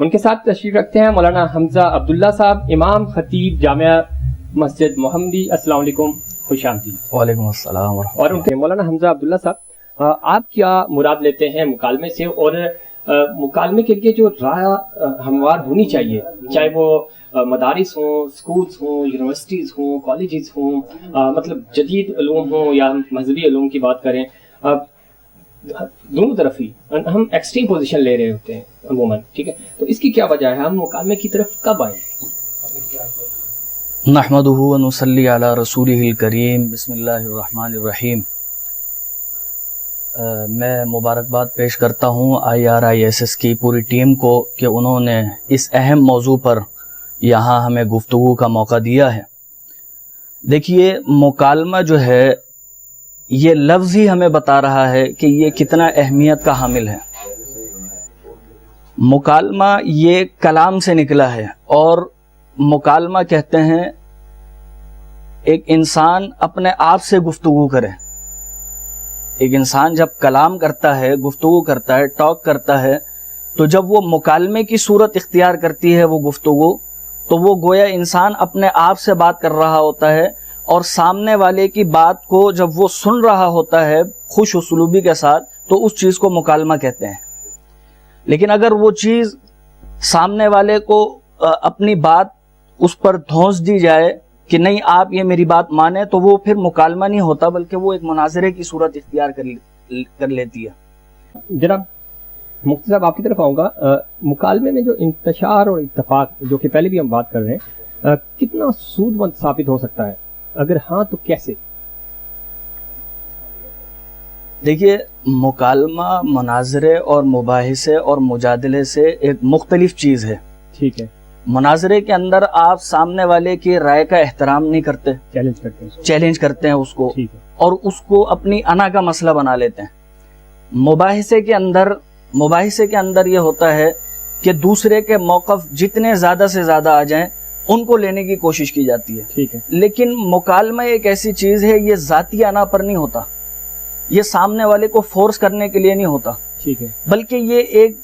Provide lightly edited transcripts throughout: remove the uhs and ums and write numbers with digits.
ان کے ساتھ تشریف رکھتے ہیں مولانا حمزہ عبداللہ صاحب، امام خطیب جامعہ مسجد محمدی۔ السلام علیکم، خوش آمدید۔ وعلیکم السلام ورحمۃ اللہ۔ اور ان کے مولانا حمزہ عبداللہ صاحب، آپ کیا مراد لیتے ہیں مکالمے سے، اور مکالمے کے لیے جو راہ ہموار ہونی چاہیے، چاہے وہ مدارس ہوں، سکولز ہوں، یونیورسٹیز ہوں، کالجز ہوں، مطلب جدید علوم ہوں یا مذہبی علوم کی بات کریں، دونوں طرف ہی ہم ایکسٹریم پوزیشن لے رہے ہوتے ہیں عموماً، ٹھیک ہے؟ تو اس کی کیا وجہ ہے؟ ہم مکالمے کی طرف کب آئیں؟ نحمدہ و نصلی علی رسولہ الکریم، بسم اللہ الرحمن الرحیم۔ میں مبارکباد پیش کرتا ہوں IRISS کی پوری ٹیم کو کہ انہوں نے اس اہم موضوع پر یہاں ہمیں گفتگو کا موقع دیا ہے۔ دیکھیے، مکالمہ جو ہے یہ لفظ ہی ہمیں بتا رہا ہے کہ یہ کتنا اہمیت کا حامل ہے۔ مکالمہ یہ کلام سے نکلا ہے، اور مکالمہ کہتے ہیں ایک انسان اپنے آپ سے گفتگو کرے۔ ایک انسان جب کلام کرتا ہے، گفتگو کرتا ہے، ٹاک کرتا ہے، تو جب وہ مکالمے کی صورت اختیار کرتی ہے وہ گفتگو، تو وہ گویا انسان اپنے آپ سے بات کر رہا ہوتا ہے، اور سامنے والے کی بات کو جب وہ سن رہا ہوتا ہے خوش اسلوبی کے ساتھ، تو اس چیز کو مکالمہ کہتے ہیں۔ لیکن اگر وہ چیز سامنے والے کو اپنی بات اس پر دھونس دی جائے کہ نہیں آپ یہ میری بات مانیں، تو وہ پھر مکالمہ نہیں ہوتا، بلکہ وہ ایک مناظرے کی صورت اختیار کر لیتی ہے۔ جناب مفتی صاحب، آپ کی طرف آؤں گا۔ مکالمے میں جو انتشار اور اتفاق، جو کہ پہلے بھی ہم بات کر رہے ہیں، کتنا سود مند ثابت ہو سکتا ہے؟ اگر ہاں تو کیسے؟ دیکھیے، مکالمہ مناظرے اور مباحثے اور مجادلے سے ایک مختلف چیز ہے۔ ٹھیک ہے۔ مناظرے کے اندر آپ سامنے والے کی رائے کا احترام نہیں کرتے، چیلنج کرتے ہیں اس کو، اور اس کو اپنی انا کا مسئلہ بنا لیتے ہیں۔ مباحثے کے اندر یہ ہوتا ہے کہ دوسرے کے موقف جتنے زیادہ سے زیادہ آ جائیں ان کو لینے کی کوشش کی جاتی ہے۔ ٹھیک ہے۔ لیکن مکالمہ ایک ایسی چیز ہے، یہ ذاتی انا پر نہیں ہوتا، یہ سامنے والے کو فورس کرنے کے لیے نہیں ہوتا، ٹھیک ہے، بلکہ یہ ایک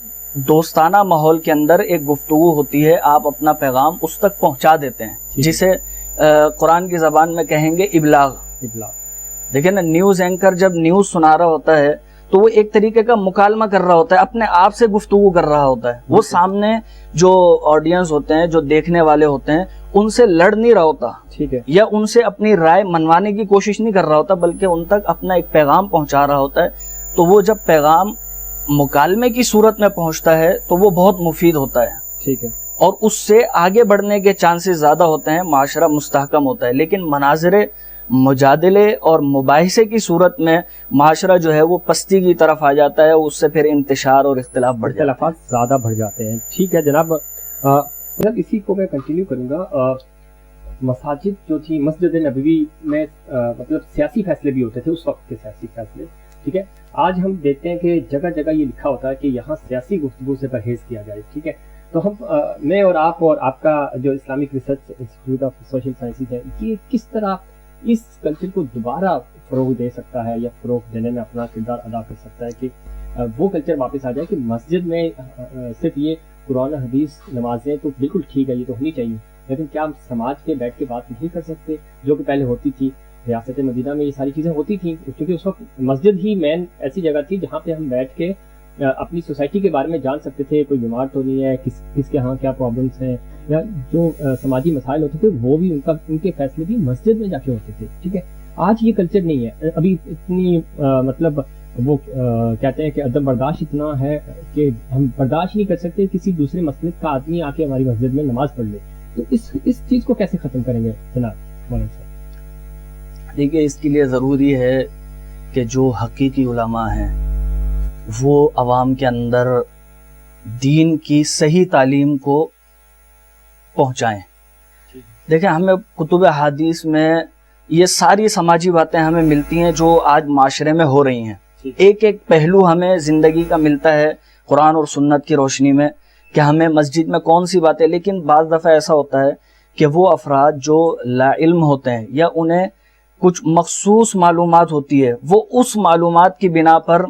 دوستانہ ماحول کے اندر ایک گفتگو ہوتی ہے، آپ اپنا پیغام اس تک پہنچا دیتے ہیں، جسے قرآن کی زبان میں کہیں گے ابلاغ۔ دیکھیں نا، نیوز اینکر جب نیوز سنا رہا ہوتا ہے تو وہ ایک طریقے کا مکالمہ کر رہا ہوتا ہے، اپنے آپ سے گفتگو کر رہا ہوتا ہے۔ وہ سامنے جو آڈینس ہوتے ہیں، جو دیکھنے والے ہوتے ہیں، ان سے لڑ نہیں رہا ہوتا، ٹھیک ہے، یا ان سے اپنی رائے منوانے کی کوشش نہیں کر رہا ہوتا، بلکہ ان تک اپنا ایک پیغام پہنچا رہا ہوتا ہے۔ تو وہ جب پیغام مکالمے کی صورت میں پہنچتا ہے تو وہ بہت مفید ہوتا ہے، ٹھیک ہے، اور اس سے آگے بڑھنے کے چانسز زیادہ ہوتے ہیں، معاشرہ مستحکم ہوتا ہے۔ لیکن مناظرے، مجادلے اور مباحثے کی صورت میں معاشرہ جو ہے وہ پستی کی طرف آ جاتا ہے، اس سے پھر انتشار اور اختلاف بڑھ جاتے ہیں، اختلافات زیادہ بڑھ جاتے ہیں۔ ٹھیک ہے جناب، اسی کو میں کنٹینیو کروں گا۔ مساجد جو تھی، مسجد نبوی میں مطلب سیاسی فیصلے بھی ہوتے تھے اس وقت کے، سیاسی فیصلے، ٹھیک ہے۔ آج ہم دیکھتے ہیں کہ جگہ جگہ یہ لکھا ہوتا ہے کہ یہاں سیاسی گفتگو سے پرہیز کیا جائے، ٹھیک ہے۔ تو ہم، میں اور آپ کا جو Islamic research institute of social sciences ہے، یہ کس طرح اس کلچر کو دوبارہ فروغ دے سکتا ہے، یا فروغ دینے میں اپنا کردار ادا کر سکتا ہے کہ وہ کلچر واپس آ جائے کہ مسجد میں صرف یہ قرآن حدیث نمازیں تو بالکل ٹھیک ہے، یہ تو ہونی چاہیے، لیکن کیا ہم سماج کے بیٹھ کے بات نہیں کر سکتے جو کہ پہلے ہوتی تھی؟ ریاست مدینہ میں یہ ساری چیزیں ہوتی تھیں، کیونکہ اس وقت مسجد ہی مین ایسی جگہ تھی جہاں پہ ہم بیٹھ کے اپنی سوسائٹی کے بارے میں جان سکتے تھے، کوئی بیمار تو نہیں ہے، کس کے ہاں کیا پرابلمس ہیں، یا جو سماجی مسائل ہوتے تھے وہ بھی ان کے فیصلے بھی مسجد میں جا کے ہوتے تھے، ٹھیک ہے۔ آج یہ کلچر نہیں ہے، ابھی اتنی مطلب وہ کہتے ہیں کہ عدم برداشت اتنا ہے کہ ہم برداشت نہیں کر سکتے کسی دوسرے مسلک کا آدمی آ کے ہماری مسجد میں نماز پڑھ لے۔ تو اس چیز کو کیسے ختم کریں گے جناب مولانا صاحب؟ دیکھیے، اس کے لیے ضروری ہے کہ جو حقیقی علماء ہیں وہ عوام کے اندر دین کی صحیح تعلیم کو پہنچائیں۔ دیکھیں، ہمیں کتب حدیث میں یہ ساری سماجی باتیں ہمیں ملتی ہیں جو آج معاشرے میں ہو رہی ہیں، ایک ایک پہلو ہمیں زندگی کا ملتا ہے قرآن اور سنت کی روشنی میں کہ ہمیں مسجد میں کون سی باتیں۔ لیکن بعض دفعہ ایسا ہوتا ہے کہ وہ افراد جو لا علم ہوتے ہیں یا انہیں کچھ مخصوص معلومات ہوتی ہے، وہ اس معلومات کی بنا پر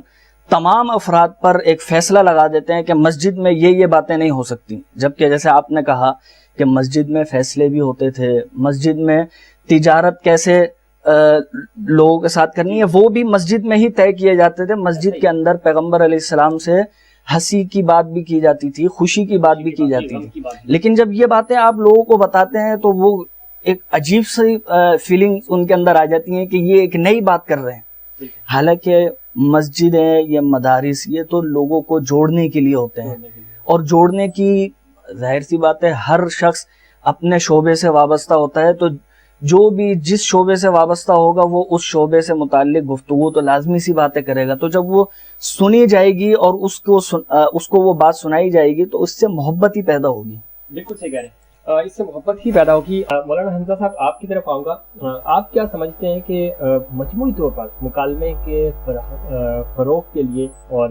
تمام افراد پر ایک فیصلہ لگا دیتے ہیں کہ مسجد میں یہ باتیں نہیں ہو سکتی، جبکہ جیسے آپ نے کہا کہ مسجد میں فیصلے بھی ہوتے تھے، مسجد میں تجارت کیسے لوگوں کے ساتھ کرنی ہے وہ بھی مسجد میں ہی طے کیے جاتے تھے. مسجد کے اندر پیغمبر علیہ السلام سے ہنسی کی بات بھی کی جاتی تھی، خوشی کی بات بھی کی جاتی تھی. لیکن جب یہ باتیں آپ لوگوں کو بتاتے ہیں تو وہ ایک عجیب سی فیلنگ ان کے اندر آ جاتی ہیں کہ یہ ایک نئی بات کر رہے ہیں. حالانکہ مسجدیں یا مدارس یہ تو لوگوں کو جوڑنے کے لیے ہوتے ہیں، اور جوڑنے کی ظاہر سی بات ہے ہر شخص اپنے شعبے سے وابستہ ہوتا ہے، تو جو بھی جس شعبے سے وابستہ ہوگا وہ اس شعبے سے متعلق گفتگو تو لازمی سی باتیں کرے گا. تو جب وہ سنی جائے گی اور اس کو وہ بات سنائی جائے گی تو اس سے محبت ہی پیدا ہوگی. بالکل صحیح کہہ رہے ہیں، اس سے محبت ہی پیدا ہوگی. مولانا حمزہ صاحب آپ کی طرف آؤں گا. آپ کیا سمجھتے ہیں کہ مجموعی طور پر مکالمے کے فروغ کے لیے اور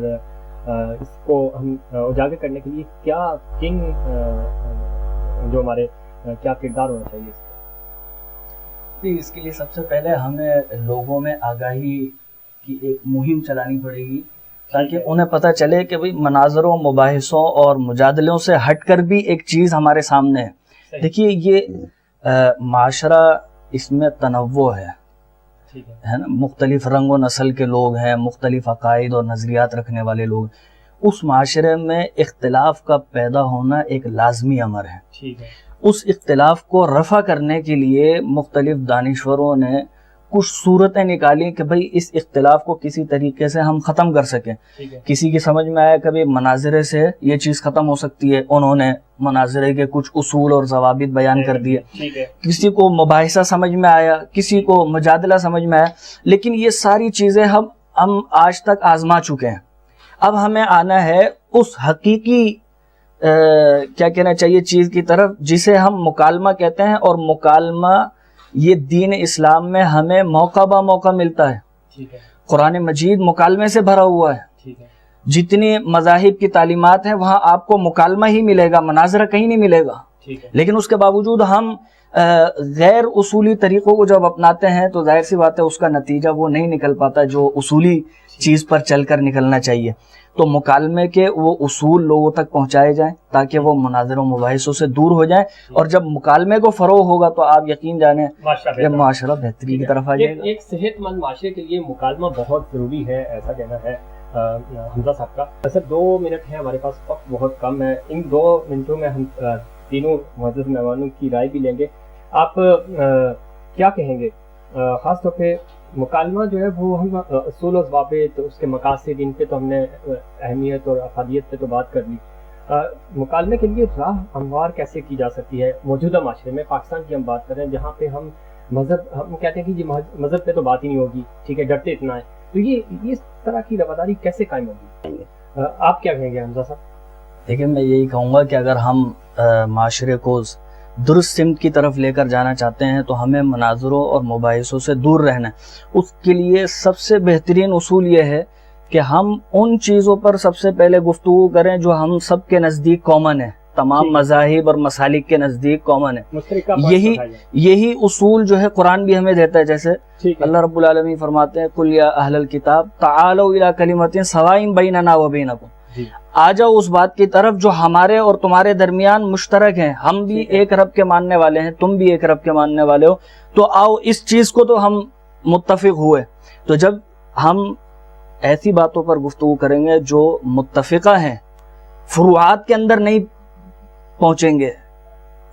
اس کو ہم اجاگر کرنے کے لیے کیا جو ہمارے کیا کردار ہونا چاہیے؟ اس کے لیے سب سے پہلے ہمیں لوگوں میں آگاہی کی ایک مہم چلانی پڑے گی تاکہ انہیں پتہ چلے کہ بھئی مناظروں، مباحثوں اور مجادلوں سے ہٹ کر بھی ایک چیز ہمارے سامنے ہے. دیکھیے یہ معاشرہ اس میں تنوع ہے نا، مختلف رنگ و نسل کے لوگ ہیں، مختلف عقائد اور نظریات رکھنے والے لوگ. اس معاشرے میں اختلاف کا پیدا ہونا ایک لازمی امر ہے. اس اختلاف کو رفع کرنے کے لیے مختلف دانشوروں نے کچھ صورتیں نکالی کہ بھئی اس اختلاف کو کسی طریقے سے ہم ختم کر سکیں. کسی کی سمجھ میں آیا کبھی مناظرے سے یہ چیز ختم ہو سکتی ہے، انہوں نے مناظرے کے کچھ اصول اور ضوابط بیان کر دیے. کسی کو مباحثہ سمجھ میں آیا، کسی کو مجادلہ سمجھ میں آیا. لیکن یہ ساری چیزیں ہم آج تک آزما چکے ہیں. اب ہمیں آنا ہے اس حقیقی کیا کہنا چاہیے چیز کی طرف جسے ہم مکالمہ کہتے ہیں. اور مکالمہ یہ دین اسلام میں ہمیں موقع با موقع ملتا ہے. قرآن مجید مکالمے سے بھرا ہوا ہے. جتنی مذاہب کی تعلیمات ہیں وہاں آپ کو مکالمہ ہی ملے گا، مناظرہ کہیں نہیں ملے گا. لیکن اس کے باوجود ہم غیر اصولی طریقوں کو جب اپناتے ہیں تو ظاہر سی بات ہے اس کا نتیجہ وہ نہیں نکل پاتا جو اصولی چیز پر چل کر نکلنا چاہیے. تو مکالمے کے وہ اصول لوگوں تک پہنچائے جائیں تاکہ وہ مناظروں مباحثوں سے دور ہو جائیں. اور جب مکالمے کو فروغ ہوگا تو آپ یقین جانیں کہ معاشرہ بہتری کی طرف آ جائے گا. ایک صحت مند معاشرے کے لیے مکالمہ بہت ضروری ہے، ایسا کہنا ہے حمزہ صاحب کا. سر 2 منٹ ہیں ہمارے پاس، وقت بہت کم ہے. ان 2 منٹوں میں ہم تینوں معزز مہمانوں کی رائے بھی لیں گے. آپ کیا کہیں گے؟ خاص طور پہ مکالمہ جو ہے وہ ہم اصول و ضوابط، اس کے مقاصد، ان پہ تو ہم نے اہمیت اور افادیت پہ تو بات کر لی. مکالمے کے لیے راہ ہموار کیسے کی جا سکتی ہے موجودہ معاشرے میں؟ پاکستان کی ہم بات کر رہے ہیں جہاں پہ ہم کہتے ہیں کہ یہ مذہب پہ تو بات ہی نہیں ہوگی، ٹھیک ہے، ڈرتے اتنا ہے. تو یہ اس طرح کی رواداری کیسے قائم ہوگی؟ آپ کیا کہیں گے حمزہ صاحب؟ لیکن میں یہی کہوں گا کہ اگر ہم معاشرے کو درست سمت کی طرف لے کر جانا چاہتے ہیں تو ہمیں مناظروں اور مباحثوں سے دور رہنا ہے. اس کے لیے سب سے بہترین اصول یہ ہے کہ ہم ان چیزوں پر سب سے پہلے گفتگو کریں جو ہم سب کے نزدیک کامن ہے، تمام مذاہب اور مسالک کے نزدیک کامن ہے. یہی اصول جو ہے قرآن بھی ہمیں دیتا ہے. جیسے اللہ رب العالمین فرماتے ہیں قُلْ يَا أَهْلَ الْكِتَابِ تَعَالَوْا إِلَىٰ كَلِمَةٍ سَوَاءٍ بَيْنَنَا وَبَيْنَكُمْ. آ جاؤ اس بات کی طرف جو ہمارے اور تمہارے درمیان مشترک ہیں. ہم بھی ایک رب کے ماننے والے ہیں، تم بھی ایک رب کے ماننے والے ہو، تو آؤ اس چیز کو تو ہم متفق ہوئے. تو جب ہم ایسی باتوں پر گفتگو کریں گے جو متفقہ ہیں، فروعات کے اندر نہیں پہنچیں گے،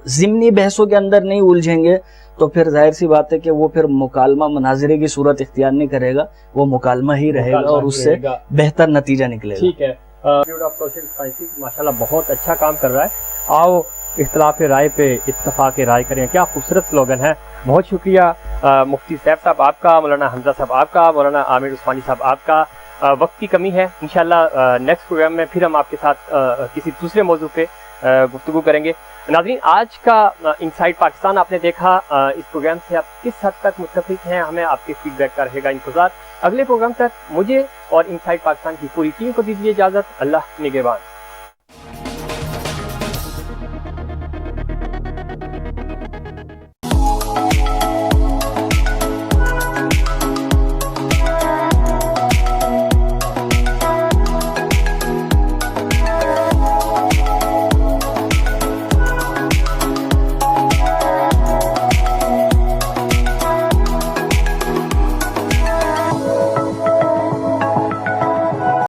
ضمنی بحثوں کے اندر نہیں الجھیں گے، تو پھر ظاہر سی بات ہے کہ وہ پھر مکالمہ مناظرے کی صورت اختیار نہیں کرے گا، وہ مکالمہ ہی رہے گا اور اس سے بہتر نتیجہ نکلے گا. ٹھیک ہے. سوشل سائنس ماشاءاللہ بہت اچھا کام کر رہا ہے. آؤ اختلاف رائے پہ اتفاق رائے کریں. کیا خوبصورت سلوگن ہے. بہت شکریہ مفتی سیف صاحب آپ کا، مولانا حمزہ صاحب آپ کا، مولانا عامر عثمانی صاحب آپ کا. وقت کی کمی ہے، انشاءاللہ نیکسٹ پروگرام میں پھر ہم آپ کے ساتھ کسی دوسرے موضوع پہ گفتگو کریں گے. ناظرین، آج کا انسائٹ پاکستان آپ نے دیکھا. اس پروگرام سے آپ کس حد تک متفق ہیں؟ ہمیں آپ کے فیڈ بیک کا رہے گا انتظار. اگلے پروگرام تک مجھے اور انسائٹ پاکستان کی پوری ٹیم کو دیجیے اجازت. اللہ نگہبان.